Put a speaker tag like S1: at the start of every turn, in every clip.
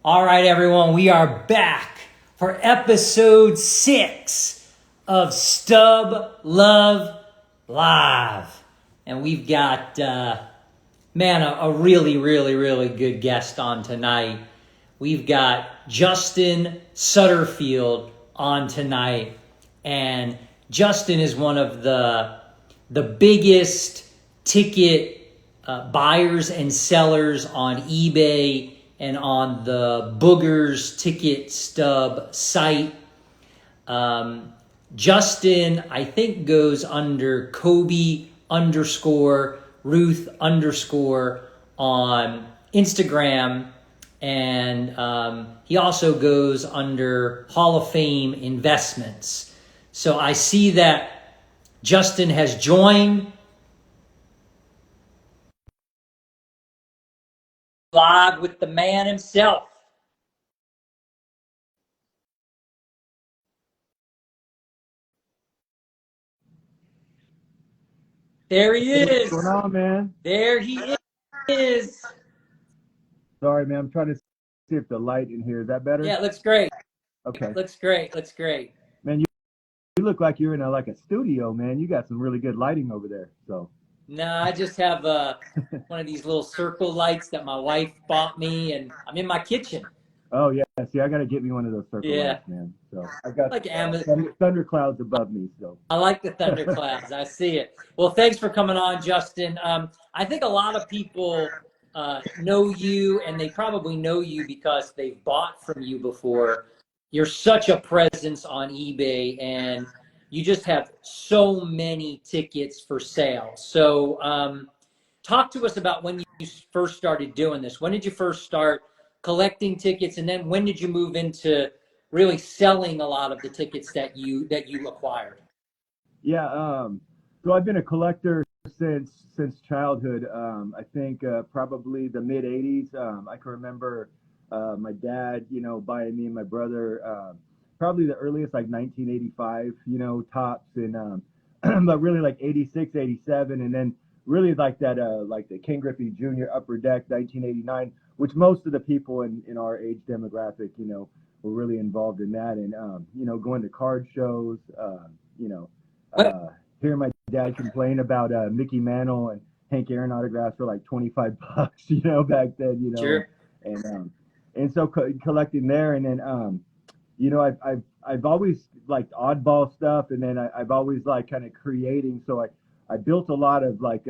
S1: All right, everyone, we are back for episode 6 of Stub Luv Live. And we've got, a really, really, really good guest on tonight. We've got Justin Sutterfield on tonight. And Justin is one of the biggest ticket buyers and sellers on eBay and on the Booger's Ticket Stub site. Justin, I think, goes under Kobe _ Ruth _ on Instagram. And he also goes under Hall of Fame Investments. So I see that Justin has joined live with the man himself. There he is.
S2: What's going on, man?
S1: There he is.
S2: Sorry, man. I'm trying to see if the light in here is that better.
S1: Yeah, it looks great.
S2: Okay.
S1: Looks great. Looks great.
S2: Man, you look like you're in a studio, man. You got some really good lighting over there. So.
S1: No, I just have one of these little circle lights that my wife bought me, and I'm in my kitchen.
S2: Oh yeah. See, I got to get me one of those circle lights, man. So I got
S1: like
S2: thunder clouds above me. So
S1: I like the thunder clouds. I see it. Well, thanks for coming on, Justin. I think a lot of people know you, and they probably know you because they've bought from you before. You're such a presence on eBay, and you just have so many tickets for sale. So talk to us about when you first started doing this. When did you first start collecting tickets, and then when did you move into really selling a lot of the tickets that you acquired?
S2: Yeah, so I've been a collector since childhood. I think probably the mid '80s. I can remember my dad, buying me and my brother probably the earliest, like 1985, tops, and but really like 86, 87, and then really like that like the Ken Griffey Jr. Upper Deck 1989, which most of the people in our age demographic, were really involved in that, and going to card shows, hearing my dad complain about Mickey Mantle and Hank Aaron autographs for like $25, back then,
S1: Sure.
S2: And so collecting there, and then I've always liked oddball stuff, and then I've always liked kind of creating. So I built a lot of like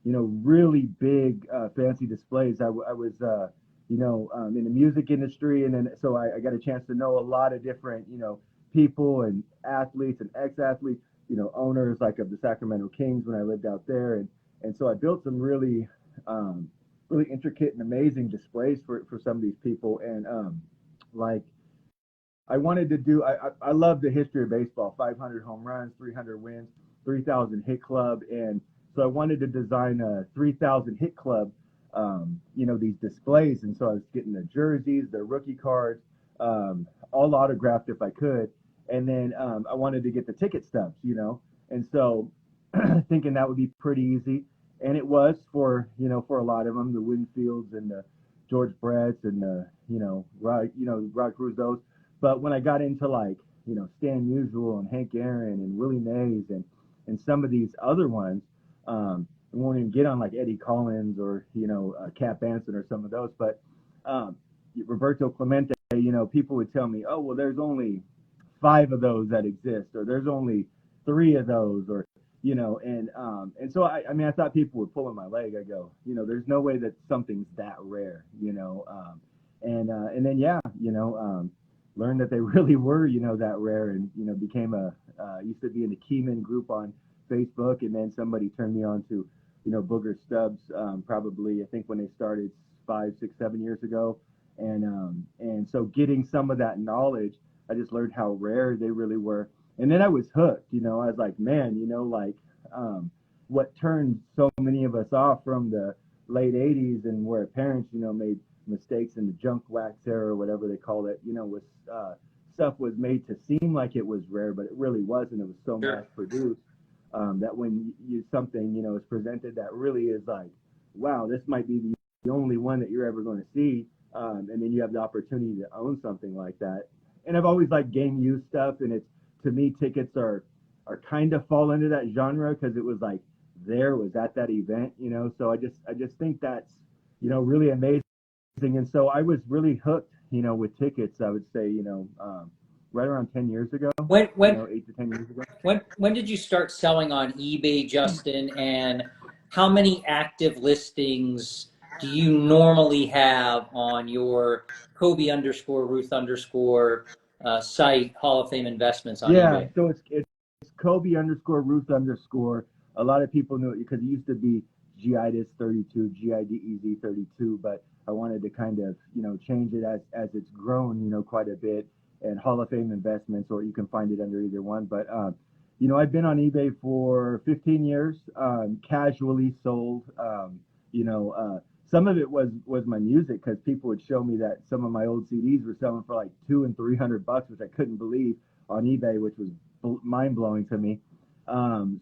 S2: really big fancy displays. I was in the music industry, and then so I got a chance to know a lot of different people and athletes and ex-athletes, owners like of the Sacramento Kings when I lived out there, and so I built some really really intricate and amazing displays for some of these people, and like I wanted to do. I love the history of baseball: 500 home runs, 300 wins, 3,000 hit club, and so I wanted to design a 3,000 hit club. These displays, and so I was getting the jerseys, the rookie cards, all autographed if I could, and then I wanted to get the ticket stubs, and so thinking that would be pretty easy, and it was for a lot of them, the Winfields and the George Bretts and the Rod Cruz, those. But when I got into like Stan Musial and Hank Aaron and Willie Mays and some of these other ones, I won't even get on like Eddie Collins or Cap Anson or some of those, but Roberto Clemente, people would tell me, oh well, there's only 5 of those that exist, or there's only 3 of those, or and so I mean I thought people were pulling my leg. I go, there's no way that something's that rare, and then learned that they really were that rare, and became used to be in the Keyman group on Facebook, and then somebody turned me on to Booger Stubs, probably I think when they started 5, 6, 7 years ago, and so getting some of that knowledge, I just learned how rare they really were, and then I was hooked. I was like, man, what turned so many of us off from the late '80s, and where parents made mistakes in the junk wax era or whatever they called it, was stuff was made to seem like it was rare, but it really wasn't. It was so
S1: Sure.
S2: mass produced. That when something is presented that really is like, wow, this might be the only one that you're ever going to see, and then you have the opportunity to own something like that. And I've always liked game use stuff, and it's, to me, tickets are kind of fall into that genre because it was like was at that event, you know. So I just think that's, you know, really amazing. And so I was really hooked, you know, with tickets. I would say, you know, right around 10 years ago,
S1: When
S2: you
S1: when
S2: know, 8 to 10 years ago.
S1: when did you start selling on eBay, Justin? And how many active listings do you normally have on your Kobe underscore Ruth underscore site, Hall of Fame Investments on
S2: Yeah,
S1: eBay?
S2: so it's Kobe underscore Ruth underscore. A lot of people know it because it used to be GIDES 32, GIDEZ 32, but I wanted to kind of, you know, change it as it's grown, you know, quite a bit. And Hall of Fame Investments, or you can find it under either one. But you know, I've been on eBay for 15 years, casually sold. You know, some of it was my music, because people would show me that some of my old CDs were selling for like $200 and $300, which I couldn't believe on eBay, which was mind blowing to me.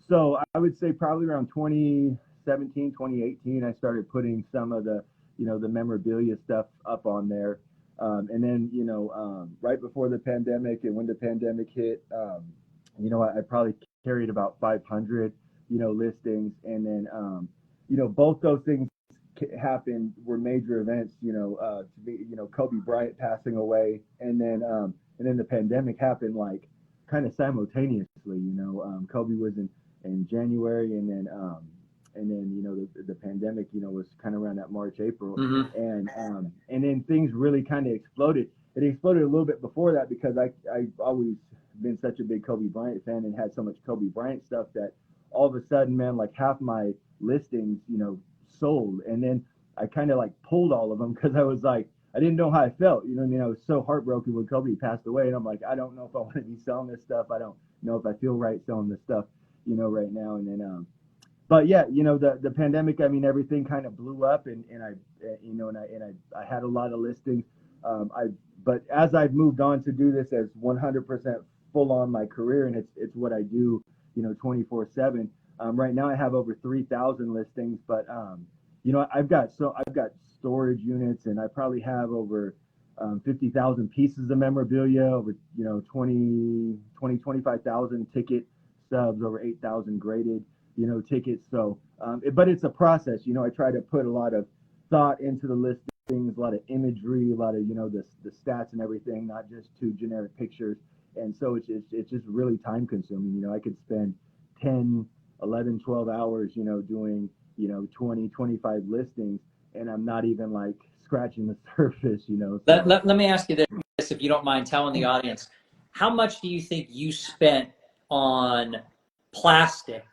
S2: So I would say probably around 2017, 2018, I started putting some of the, you know, the memorabilia stuff up on there. And then, you know, right before the pandemic and when the pandemic hit, you know, I probably carried about 500, you know, listings. And then, you know, both those things happened, were major events, you know, to be, you know, Kobe Bryant passing away. And then the pandemic happened like kind of simultaneously, you know. Kobe was in January, and then, you know, the pandemic, you know, was kind of around that March, April.
S1: Mm-hmm.
S2: And then things really kind of exploded. It exploded a little bit before that because I always been such a big Kobe Bryant fan and had so much Kobe Bryant stuff that all of a sudden, man, like half my listings, you know, sold. And then I kind of like pulled all of them because I was like, I didn't know how I felt. You know what I mean? I was so heartbroken when Kobe passed away, and I'm like, I don't know if I want to be selling this stuff. I don't know if I feel right selling this stuff, you know, right now. And then, but yeah, you know, the pandemic, I mean, everything kind of blew up, and I, you know, and I had a lot of listings. But as I've moved on to do this as 100% full on my career, and it's what I do, you know, 24/7. Right now I have over 3,000 listings, but you know, I've got storage units, and I probably have over 50,000 pieces of memorabilia, over, you know, 25,000 ticket stubs, over 8,000 graded, you know, tickets. So, but it's a process. You know, I try to put a lot of thought into the listings, a lot of imagery, a lot of, you know, the stats and everything, not just two generic pictures. And so it's just really time consuming. You know, I could spend 10, 11, 12 hours, you know, doing, you know, 20, 25 listings, and I'm not even like scratching the surface, you know. So.
S1: Let me ask you this, if you don't mind telling the audience, how much do you think you spent on plastic,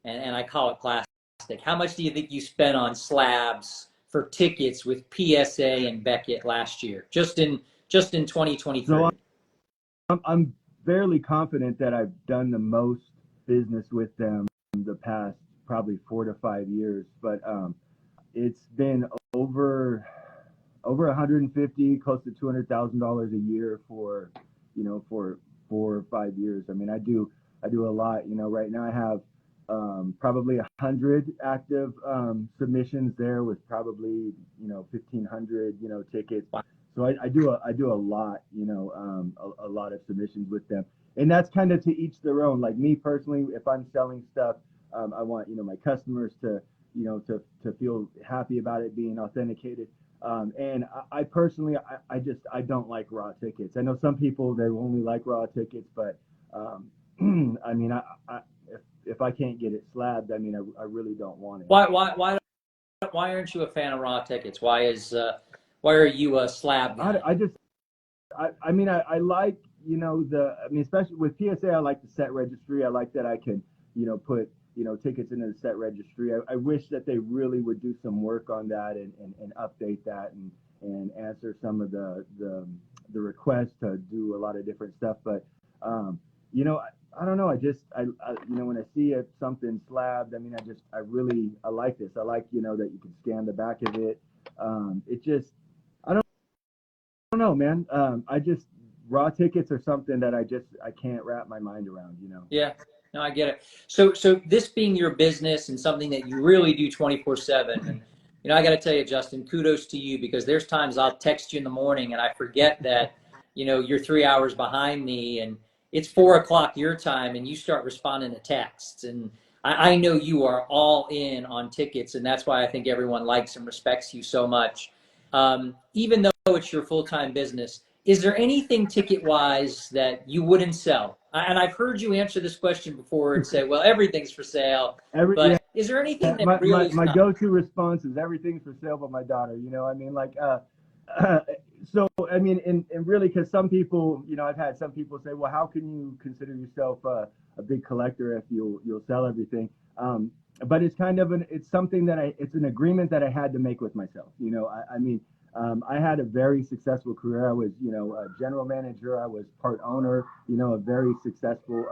S1: and I call it plastic, how much do you think you spent on slabs for tickets with PSA and Beckett last year, just in 2023?
S2: So I'm fairly confident that I've done the most business with them the past probably 4 to 5 years, but it's been over 150, close to $200,000 a year for, you know, for 4 or 5 years. I mean, I do a lot. You know, right now I have probably 100 active submissions there, with probably, you know, 1,500, you know, tickets. So I do a lot, you know, a lot of submissions with them, and that's kind of to each their own. Like me personally, if I'm selling stuff, I want, you know, my customers to, you know, to feel happy about it being authenticated. And I personally, I don't like raw tickets. I know some people, they only like raw tickets, but I mean, if I can't get it slabbed, I mean, I really don't want it.
S1: Why aren't you a fan of raw tickets? Why are you a slab guy?
S2: I mean, I like, you know, I mean, especially with PSA, I like the set registry. I like that I can, you know, put, you know, tickets into the set registry. I wish that they really would do some work on that, and update that, and answer some of the requests to do a lot of different stuff. But, you know, I don't know. I you know, when I see something slabbed, I mean, I like this. I like, you know, that you can scan the back of it. It just, I don't know, man. Raw tickets are something that I can't wrap my mind around, you know?
S1: Yeah, no, I get it. So this being your business and something that you really do 24/7, and You know, I got to tell you, Justin, kudos to you, because there's times I'll text you in the morning and I forget that, you know, you're 3 hours behind me and it's 4 o'clock your time and you start responding to texts. And I know you are all in on tickets, and that's why I think everyone likes and respects you so much. Even though it's your full-time business, is there anything ticket-wise that you wouldn't sell? And I've heard you answer this question before and say, well, everything's for sale.
S2: Yeah,
S1: But is there anything that
S2: my,
S1: really is
S2: my
S1: not?
S2: go-to response is everything's for sale but my daughter, you know, I mean, like, so, I mean, and really, because some people, you know, I've had some people say, well, how can you consider yourself a big collector if you'll sell everything? But it's kind of it's something that it's an agreement that I had to make with myself. You know, I mean, I had a very successful career. I was, you know, a general manager. I was part owner, you know, a very successful,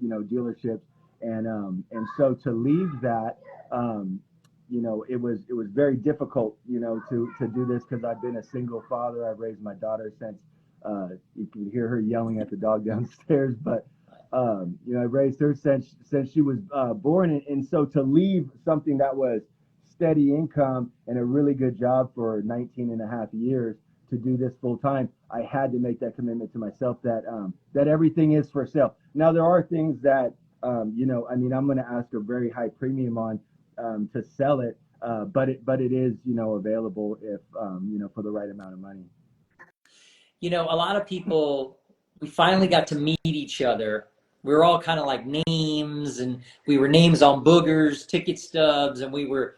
S2: you know, dealerships. And so to leave that, you know, it was very difficult, you know, to do this, because I've been a single father. I've raised my daughter since, you can hear her yelling at the dog downstairs, but you know, I raised her since she was born, and so to leave something that was steady income and a really good job for 19 and a half years to do this full time, I had to make that commitment to myself that that everything is for sale. Now there are things that you know, I mean, I'm going to ask a very high premium on to sell it, but it is, you know, available if you know, for the right amount of money.
S1: You know, a lot of people, we finally got to meet each other. We were all kind of like names, and we were names on boogers, ticket stubs, and we were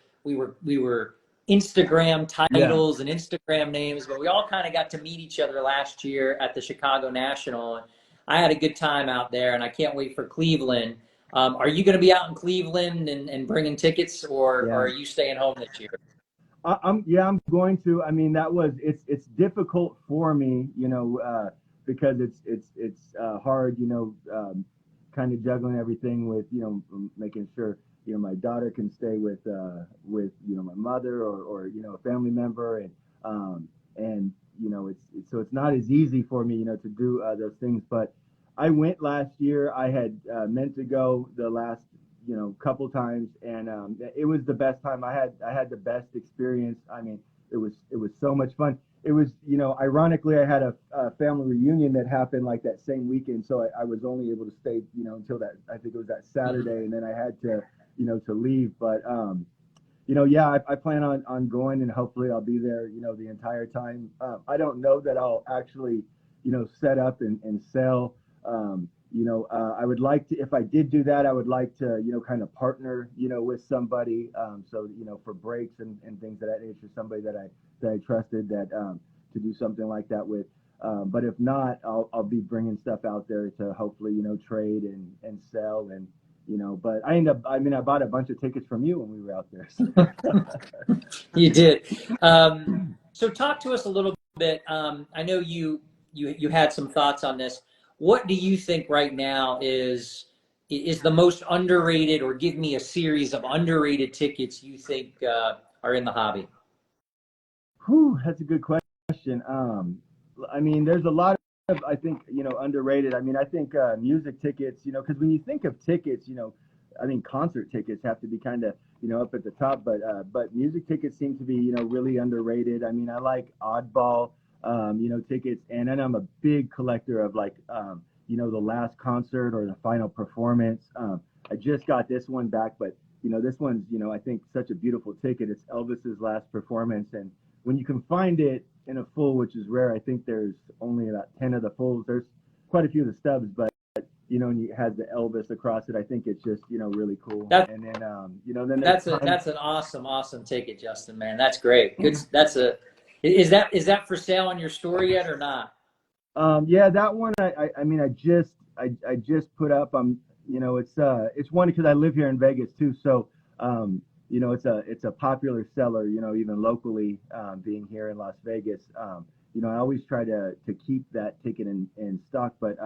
S1: Instagram
S2: Yeah.
S1: titles and Instagram names, but we all kind of got to meet each other last year at the Chicago National. And I had a good time out there, and I can't wait for Cleveland. Are you going to be out in Cleveland and bringing tickets, or
S2: Yeah.
S1: are you staying home this year?
S2: I'm going to. I mean, it's difficult for me, you know, because it's hard, you know, kind of juggling everything with, you know, making sure, you know, my daughter can stay with you know, my mother, or you know, a family member, and you know, so it's not as easy for me, you know, to do those things. But I went last year. I had meant to go the last, you know, couple times, and it was the best time. I had the best experience. I mean, it was so much fun. It was, you know, ironically, I had a family reunion that happened like that same weekend, so I was only able to stay, you know, until that, I think it was that Saturday, and then I had to, you know, to leave. But you know, yeah, I plan on going, and hopefully I'll be there, you know, the entire time. I don't know that I'll actually, you know, set up and sell. You know, I would like to, if I did do that, I would like to, you know, kind of partner, you know, with somebody. So, you know, for breaks and things of that nature, somebody that I trusted, that to do something like that with. But if not, I'll be bringing stuff out there to hopefully, you know, trade and sell, and you know. But I mean, I bought a bunch of tickets from you when we were out there. So.
S1: You did. So talk to us a little bit. I know you had some thoughts on this. What do you think right now is the most underrated, or give me a series of underrated tickets you think are in the hobby?
S2: Whew, that's a good question. I mean, there's a lot of, I think, you know, underrated. I mean, I think music tickets, you know, because when you think of tickets, you know, I think concert tickets have to be kind of, you know, up at the top, but music tickets seem to be, you know, really underrated. I mean, I like oddball, you know, tickets, and then I'm a big collector of, like, you know, the last concert or the final performance. I just got this one back, but you know, this one's, you know, I think such a beautiful ticket. It's Elvis's last performance, and when you can find it in a full, which is rare, I think there's only about 10 of the fulls. There's quite a few of the stubs, but you know, and you had the Elvis across it. I think it's just, you know, really cool.
S1: That
S2: And then, you know, then there's
S1: that's an awesome ticket, Justin, man. That's great. Good. Is that for sale on your store yet or not?
S2: yeah, that one, I mean, I just put up, you know, it's one because I live here in Vegas too. So, you know, it's a popular seller, you know, even locally, being here in Las Vegas. You know, I always try to keep that ticket in stock, but,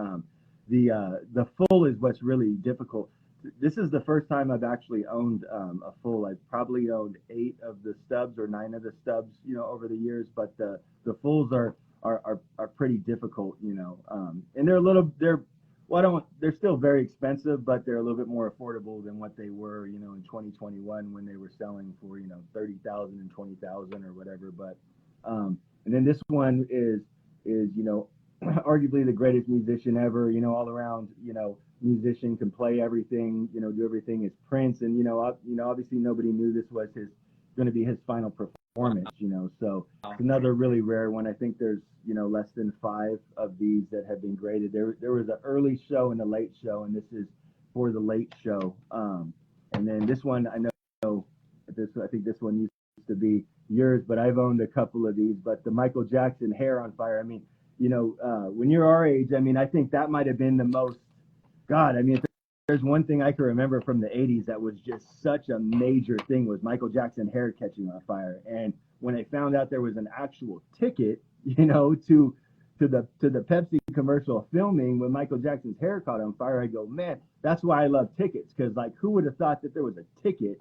S2: the full is what's really difficult. This is the first time I've actually owned a full. I've probably owned 8 of the stubs or 9 of the stubs, you know, over the years, but the fulls are pretty difficult, you know, and they're well, I don't. They're still very expensive, but they're a little bit more affordable than what they were, in 2021 when they were selling for 30,000 and 20,000 or whatever. But and then this one is arguably the greatest musician ever. All around. Musician, can play everything. Do everything. Is Prince, and obviously nobody knew this was his going to be his final performance. So it's another really rare one. I think there's less than 5 of these that have been graded. There was an early show and a late show, and this is for the late show. And then this one, I think this one used to be yours, but I've owned a couple of these. But the Michael Jackson Hair on Fire. I mean, when you're our age, I mean, I think that might have been the most. God, I mean, if there's one thing I can remember from the 80s that was just such a major thing was Michael Jackson hair catching on fire. And when I found out there was an actual ticket, to the Pepsi commercial filming when Michael Jackson's hair caught on fire, I go, man, that's why I love tickets, because like who would have thought that there was a ticket,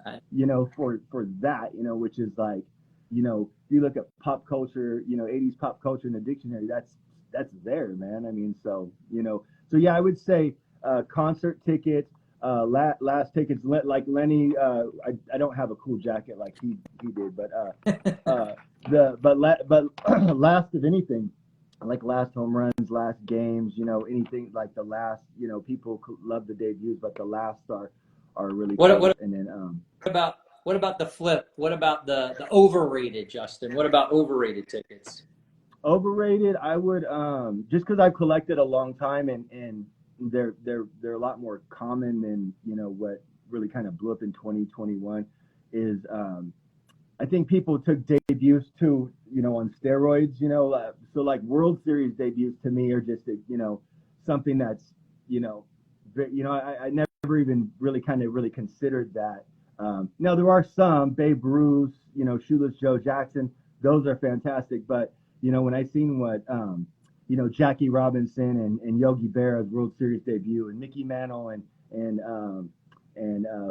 S2: for that, which is like, if you look at pop culture, 80s pop culture in the dictionary, that's there, man. I mean, so yeah, I would say concert tickets, last tickets, like Lenny. I don't have a cool jacket like he did, but last of anything, like last home runs, last games, anything like the last, people love the debuts, but the last are really cool. And then
S1: what about the flip? What about the overrated, Justin? What about overrated tickets?
S2: Overrated, I would just because I've collected a long time and they're a lot more common than what really kind of blew up in 2021 is I think people took debuts too on steroids, so like World Series debuts to me are just something that's I never even really considered that. Now there are some Babe Ruth, Shoeless Joe Jackson, those are fantastic, but when I seen what Jackie Robinson and Yogi Berra's World Series debut, and Mickey Mantle and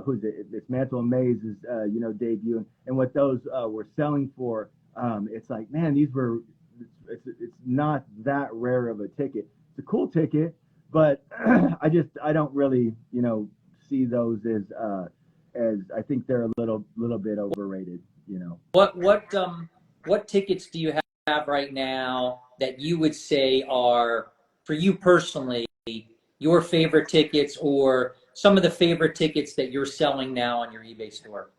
S2: who's it? It's Mantle and Mays' debut, and what those were selling for. It's like, man, it's not that rare of a ticket. It's a cool ticket, but I don't really see those as I think they're a little bit overrated.
S1: What tickets do you have right now that you would say are, for you personally, your favorite tickets, or some of the favorite tickets that you're selling now on your eBay store?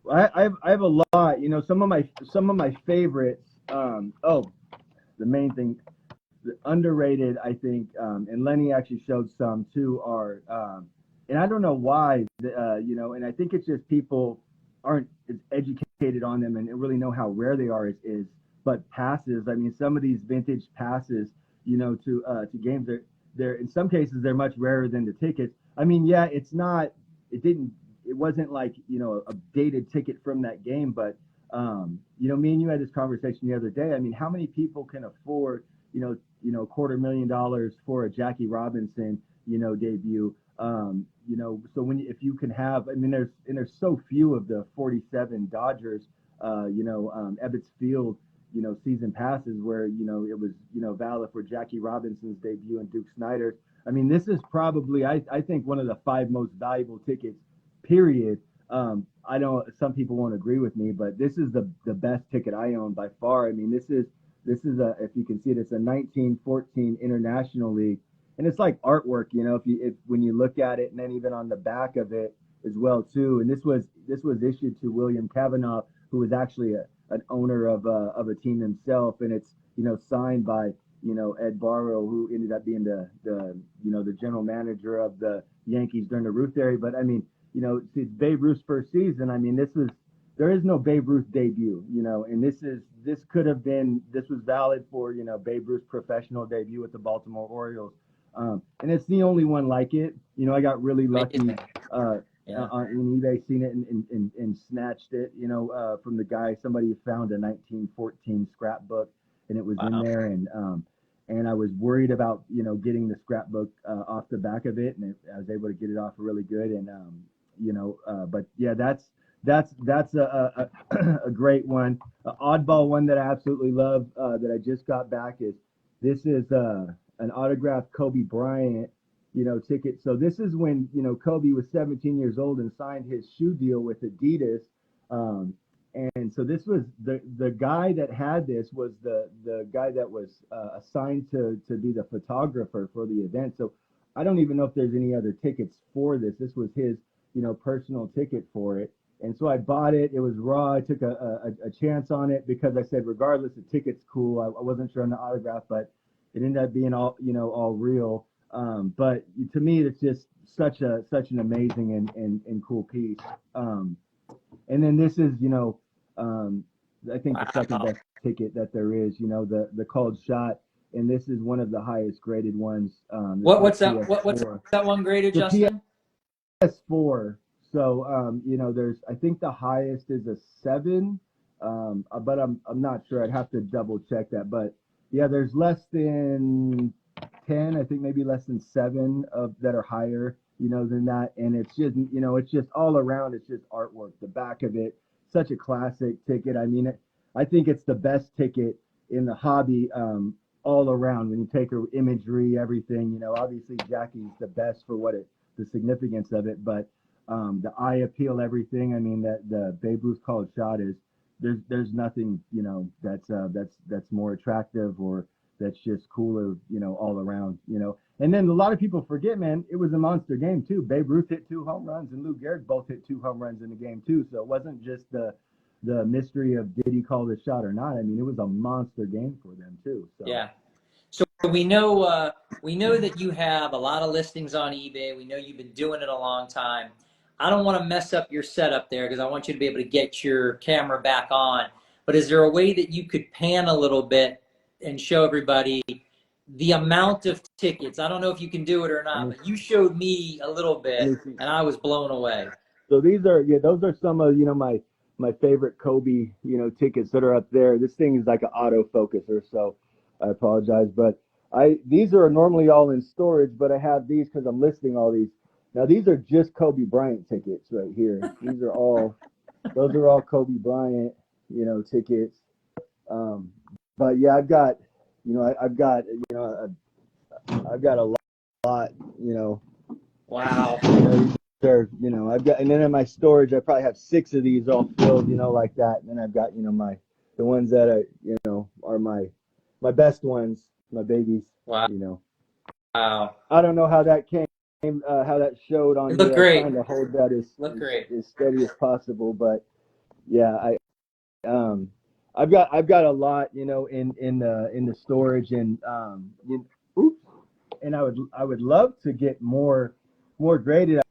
S2: I have a lot. Some of my favorites. The main thing, the underrated, I think, and Lenny actually showed some too, are, and I don't know why, and I think it's just people aren't as educated on them and really know how rare they are. But passes. I mean, some of these vintage passes, to games, they're in some cases they're much rarer than the tickets. I mean, yeah, it wasn't like a dated ticket from that game, but me and you had this conversation the other day. I mean, how many people can afford $250,000 for a Jackie Robinson debut? So if you can have, I mean, there's so few of the 47 Dodgers Ebbets Field season passes where it was valid for Jackie Robinson's debut and Duke Snider's. I mean, this is probably I think one of the 5 most valuable tickets, period. I know some people won't agree with me, but this is the best ticket I own by far. I mean, this is if you can see it, it's a 1914 International League, and it's like artwork, if when you look at it, and then even on the back of it as well too. And this was issued to William Cavanaugh, who was actually an owner of a team himself, and it's signed by Ed Barrow, who ended up being the general manager of the Yankees during the Ruth era. But I mean, it's Babe Ruth's first season. I mean, there is no Babe Ruth debut, and this was valid for Babe Ruth's professional debut with the Baltimore Orioles, and it's the only one like it. I got really lucky. On eBay, seen it and snatched it, from the guy. Somebody found a 1914 scrapbook, and it was in there, and I was worried about getting the scrapbook off the back of it, and I was able to get it off really good, and but yeah, that's a a great one. An oddball one that I absolutely love that I just got back is an autographed Kobe Bryant, ticket. So this is when, Kobe was 17 years old and signed his shoe deal with Adidas. Um, and so this was the guy that had this was the guy that was assigned to be the photographer for the event. So I don't even know if there's any other tickets for this. This was his, personal ticket for it. And so I bought it. It was raw. I took a chance on it because I said, regardless, the ticket's cool. I wasn't sure on the autograph, but it ended up being all real. But to me, it's just such an amazing and cool piece. And then this is, I think the second best ticket that there is, the called shot. And this is one of the highest graded ones.
S1: What's that one graded,
S2: the
S1: Justin?
S2: PS4. So, there's, I think the highest is a 7, but I'm not sure. I'd have to double check that. But yeah, there's less than 10, I think maybe less than 7 that are higher, than that. And it's just all around. It's just artwork. The back of it, such a classic ticket. I mean, I think it's the best ticket in the hobby, all around. When you take her imagery, everything, obviously Jackie's the best for the significance of it, but the eye appeal, everything. I mean, that the Babe Ruth called shot is there's nothing that's more attractive or that's just cooler, all around, And then a lot of people forget, man, it was a monster game too. Babe Ruth hit 2 home runs and Lou Gehrig both hit 2 home runs in the game too. So it wasn't just the mystery of did he call the shot or not. I mean, it was a monster game for them too. So.
S1: Yeah. So we know that you have a lot of listings on eBay. We know you've been doing it a long time. I don't want to mess up your setup there because I want you to be able to get your camera back on. But is there a way that you could pan a little bit and show everybody the amount of tickets? I don't know if you can do it or not, but you showed me a little bit and I was blown away.
S2: So those are some of, my favorite Kobe, tickets that are up there. This thing is like an autofocuser, so I apologize. But these are normally all in storage, but I have these because I'm listing all these. Now these are just Kobe Bryant tickets right here. Those are all Kobe Bryant, tickets. But yeah, I've got a lot,
S1: Wow.
S2: I've got, and then in my storage, I probably have 6 of these all filled, like that. And then I've got, the ones that are my best ones, my babies.
S1: Wow. Wow.
S2: I don't know how that came, how that showed on.
S1: It looked great.
S2: I'm trying to hold that as steady as possible, but yeah, I've got a lot, in the storage, and and I would love to get more graded.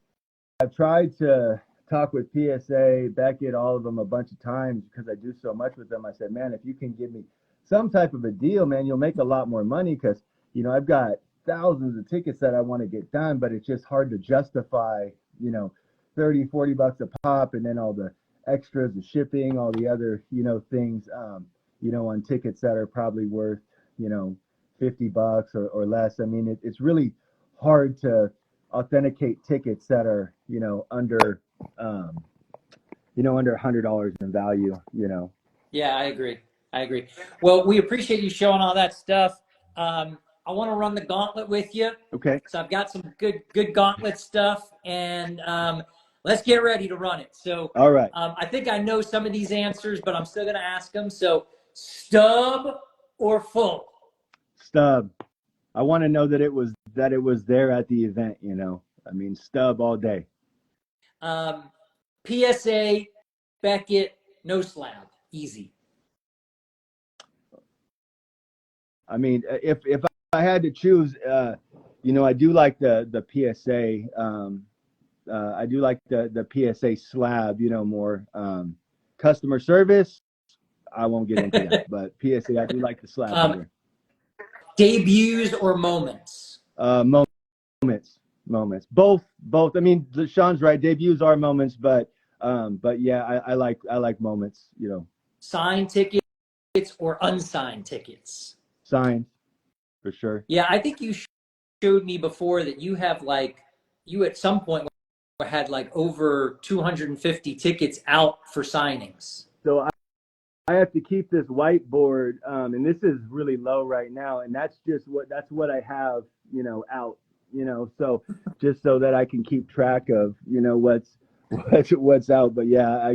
S2: I've tried to talk with PSA, Beckett, all of them a bunch of times because I do so much with them. I said, man, if you can give me some type of a deal, man, you'll make a lot more money because, I've got thousands of tickets that I want to get done, but it's just hard to justify, $30-$40 a pop, and then all the extras, the shipping, all the other, things, on tickets that are probably worth, $50 or less. I mean, it's really hard to authenticate tickets that are, under $100 in value,
S1: Yeah, I agree. Well, we appreciate you showing all that stuff. I want to run the gauntlet with you.
S2: Okay.
S1: So I've got some good gauntlet stuff, and let's get ready to run it. So,
S2: all right.
S1: I think I know some of these answers, but I'm still going to ask them. So, stub or full?
S2: Stub. I want to know that it was there at the event. I mean, stub all day.
S1: PSA, Beckett, no slab, easy.
S2: I mean, if I had to choose, I do like the PSA. I do like the PSA slab, more. Customer service, I won't get into that, but PSA, I do like the slab better.
S1: Debuts or moments?
S2: Moments. Both. I mean, Sean's right. Debuts are moments, but yeah, I like moments.
S1: Signed tickets or unsigned tickets?
S2: Signed, for sure.
S1: Yeah, I think you showed me before that you have you at some point had over 250 tickets out for signings.
S2: So I have to keep this whiteboard, and this is really low right now, and that's what I have, out, so just so that I can keep track of, what's out. But yeah,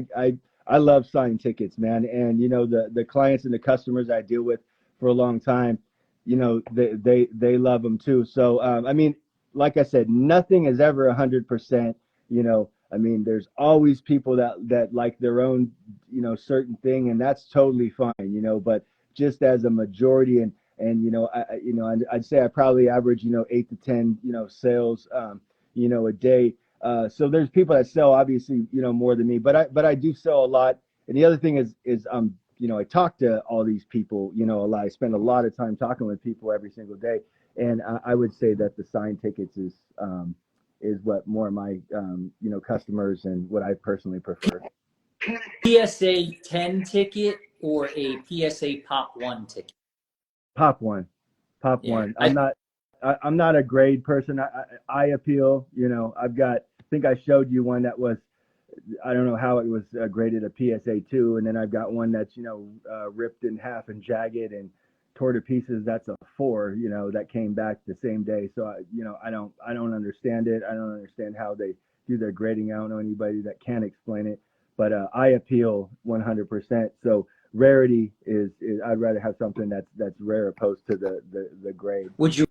S2: I love signing tickets, man, and the clients and the customers I deal with for a long time, they love them too. So I mean, like I said, nothing is ever 100%. I mean, there's always people that like their own, certain thing, and that's totally fine, but just as a majority, I'd say I probably average, 8 to 10, sales, a day. So there's people that sell obviously, more than me, but I do sell a lot. And the other thing is, I talk to all these people, a lot. I spend a lot of time talking with people every single day. And I would say that the sign tickets is what more of my, customers and what I personally prefer.
S1: PSA 10 ticket or a PSA Pop 1 ticket?
S2: Pop one.
S1: Yeah,
S2: One. I'm not a grade person. I appeal, I think I showed you one that was, I don't know how it was graded a PSA 2, and then I've got one that's ripped in half and jagged and tore to pieces. That's a 4, that came back the same day. So I don't understand it. I don't understand how they do their grading. I don't know anybody that can explain it. But I appeal 100%. So rarity is I'd rather have something that's rare opposed to the grade.
S1: Would you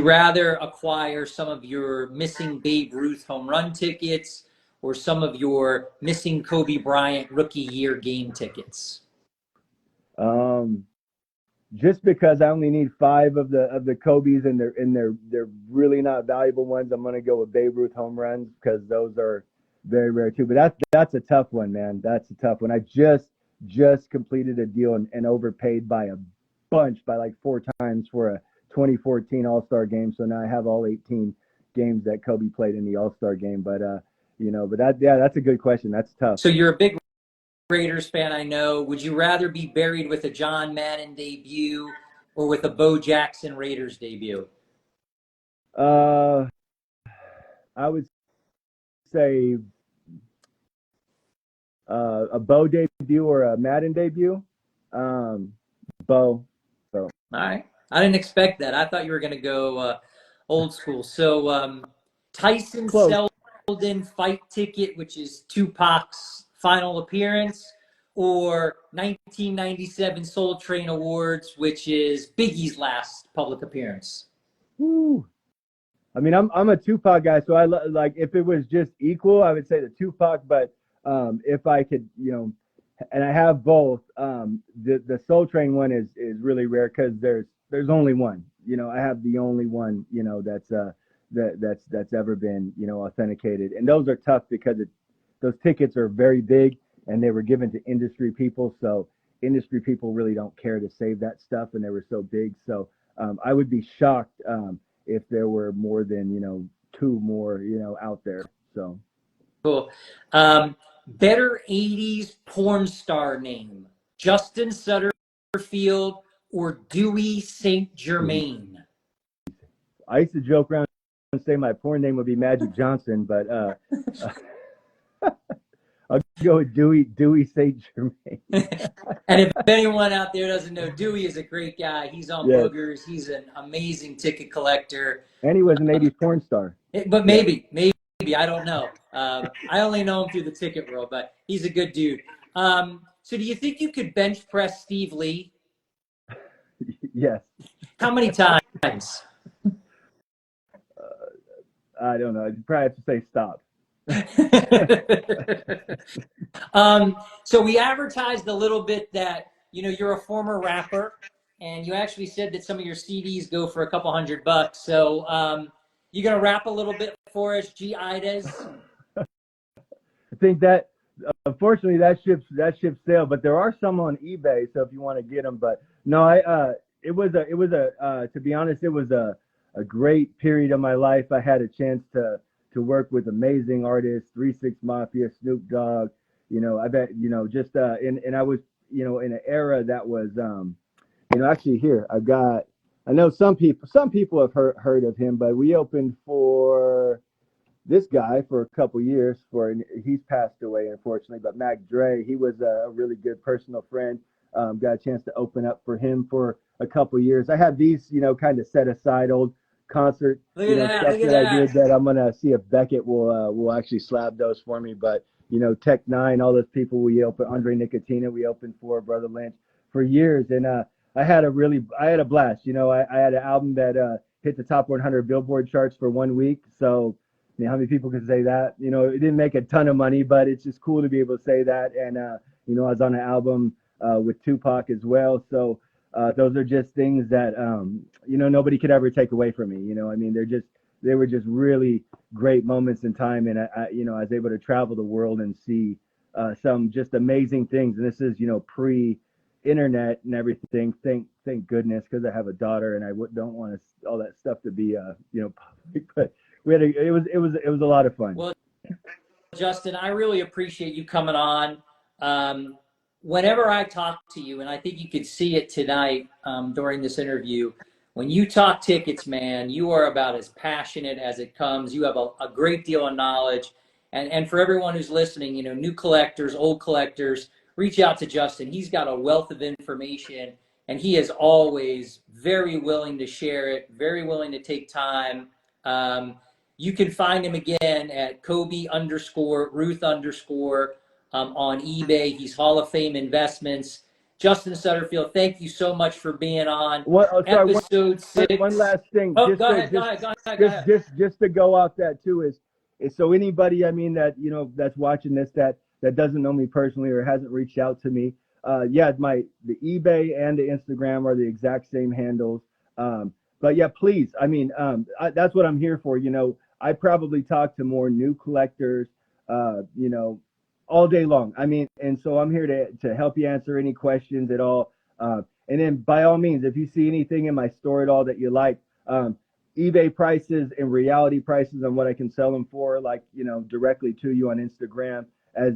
S1: rather acquire some of your missing Babe Ruth home run tickets or some of your missing Kobe Bryant rookie year game tickets?
S2: Just because I only need 5 of the Kobe's, and they're really not valuable ones, I'm gonna go with Babe Ruth home runs because those are very rare too. But that's a tough one, man. That's a tough one. I just completed a deal and overpaid by a bunch, by like 4 times for a 2014 All-Star game. So now I have all 18 games that Kobe played in the All-Star game. But that's a good question. That's tough.
S1: So you're a big Raiders fan, I know. Would you rather be buried with a John Madden debut or with a Bo Jackson Raiders debut?
S2: I would say a Bo debut or a Madden debut. Bo. So.
S1: All right. I didn't expect that. I thought you were going to go old school. So Tyson
S2: Close.
S1: Seldon fight ticket, which is Tupac's final appearance, or 1997 Soul Train Awards, which is Biggie's last public appearance?
S2: Woo. I mean, I'm a Tupac guy, so I like, if it was just equal, I would say the Tupac. But if I could, and I have both. The Soul Train one is really rare because there's only one. I have the only one. That's ever been authenticated, and those are tough because those tickets are very big and they were given to industry people. So industry people really don't care to save that stuff, and they were so big. So I would be shocked if there were more than 2 more out there. So
S1: cool. Better 80s porn star name: Justin Sutterfield or Dewey St. Germain?
S2: I used to joke around and say my porn name would be Magic Johnson, but I'll go with Dewey St. Germain.
S1: And if anyone out there doesn't know, Dewey is a great guy. He's on
S2: Yes.
S1: Boogers. He's an amazing ticket collector.
S2: And he was an 80s porn star.
S1: But maybe, I don't know. I only know him through the ticket world, but he's a good dude. So do you think you could bench press Steve Lee?
S2: Yes.
S1: How many times?
S2: I don't know. I'd probably have to say stop.
S1: So we advertised a little bit that you're a former rapper, and you actually said that some of your CDs go for a couple $100. So you gonna rap a little bit for us, G. Ides?
S2: I think that unfortunately that ship's sailed, but there are some on eBay. So if you want to get them, but no, it was to be honest, it was a great period of my life. I had a chance to work with amazing artists, 3-6 Mafia, Snoop Dogg, I bet, just, and I was, in an era that was, actually here, I know some people have heard of him, but we opened for this guy for a couple years. He's passed away unfortunately, but Mac Dre, he was a really good personal friend. Got a chance to open up for him for a couple years. I have these, kind of set aside old concert,
S1: Look at that!
S2: stuff
S1: Look at
S2: that I did
S1: that!
S2: that I'm gonna see if Beckett will actually slab those for me. But Tech Nine, all those people we opened, Andre Nicotina, we opened for Brother Lynch for years, and I had a blast. I had an album that hit the top 100 Billboard charts for 1 week. So, how many people can say that? It didn't make a ton of money, but it's just cool to be able to say that. And I was on an album with Tupac as well. So those are just things that nobody could ever take away from me. They were just really great moments in time, and I was able to travel the world and see some just amazing things. And this is pre-internet and everything. Thank goodness, because I have a daughter and I don't want all that stuff to be public. But it was a lot of fun.
S1: Well, Justin, I really appreciate you coming on. Whenever I talk to you, and I think you could see it tonight during this interview, when you talk tickets, man, you are about as passionate as it comes. You have a great deal of knowledge. And for everyone who's listening, new collectors, old collectors, reach out to Justin. He's got a wealth of information, and he is always very willing to share it, very willing to take time. You can find him again at Kobe_Ruth_ on eBay. He's Hall of Fame Investments. Justin Sutterfield, thank you so much for being on episode 6.
S2: One last thing.
S1: Oh, go ahead.
S2: Just to go off that too is so anybody that that's watching this that doesn't know me personally or hasn't reached out to me. The eBay and the Instagram are the exact same handles. But yeah, please. That's what I'm here for. I probably talk to more new collectors, all day long. And so I'm here to help you answer any questions at all. And then by all means, if you see anything in my store at all that you like, eBay prices and reality prices on what I can sell them for, directly to you on Instagram, as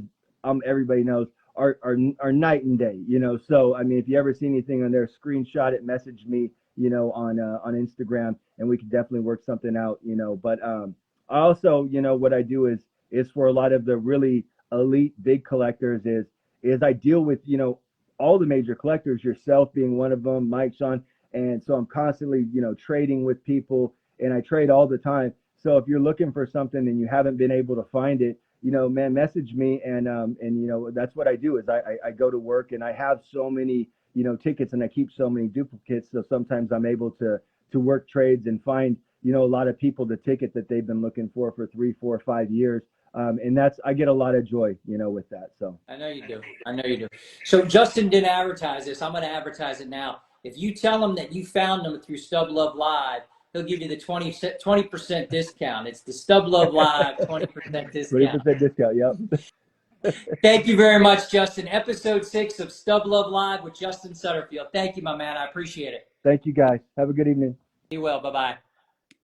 S2: everybody knows, are night and day. So if you ever see anything on there, screenshot it, message me, on Instagram, and we could definitely work something out. But I also, what I do is for a lot of the really elite big collectors is I deal with all the major collectors, yourself being one of them, Mike, Sean, and so I'm constantly trading with people, and I trade all the time. So if you're looking for something and you haven't been able to find it, man, message me, and that's what I do is I go to work, and I have so many tickets, and I keep so many duplicates, so sometimes I'm able to work trades and find a lot of people the ticket that they've been looking for 3, 4, 5 years. And I get a lot of joy, with that. So
S1: I know you do. So Justin didn't advertise this. I'm going to advertise it now. If you tell him that you found him through Stub Luv Live, he'll give you the 20% discount. It's the Stub Luv Live 20% discount.
S2: 20% discount. Yep.
S1: Thank you very much, Justin. Episode 6 of Stub Luv Live with Justin Sutterfield. Thank you, my man. I appreciate it.
S2: Thank you, guys. Have a good evening.
S1: Be well. Bye-bye.